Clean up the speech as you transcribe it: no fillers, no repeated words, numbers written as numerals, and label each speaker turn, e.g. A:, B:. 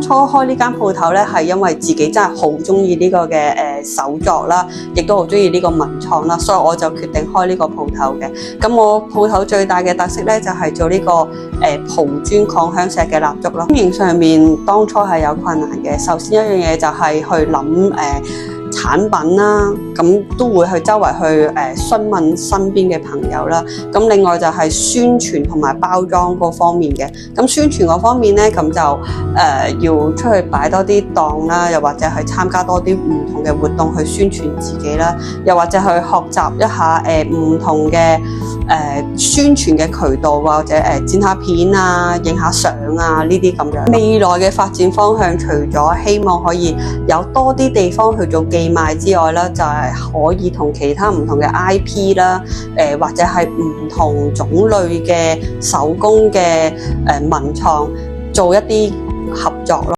A: 初開呢間鋪頭咧，係因為自己真係好中意呢個嘅手作啦，亦都好中意呢個文創啦，所以我就決定開呢個鋪頭嘅。咁我鋪頭最大嘅特色咧，就係做呢個蒲磚擴香石嘅蠟燭啦。經營上面當初係有困難嘅，首先一樣嘢就係去諗產品啦，咁都會去周圍去詢問身邊嘅朋友啦。咁另外就係宣傳同埋包裝嗰方面嘅。咁宣傳嗰方面咧，咁就要出去擺多啲檔啦，又或者去參加多啲唔同嘅活動去宣傳自己啦，又或者去學習一下唔同嘅宣傳嘅渠道，或者剪下片啊、影下相啊呢啲咁樣。未來嘅發展方向，除咗希望可以有多啲地方去做寄賣之外啦，就係可以同其他唔同嘅 IP 啦，或者係唔同種類嘅手工嘅文創做一啲合作咯。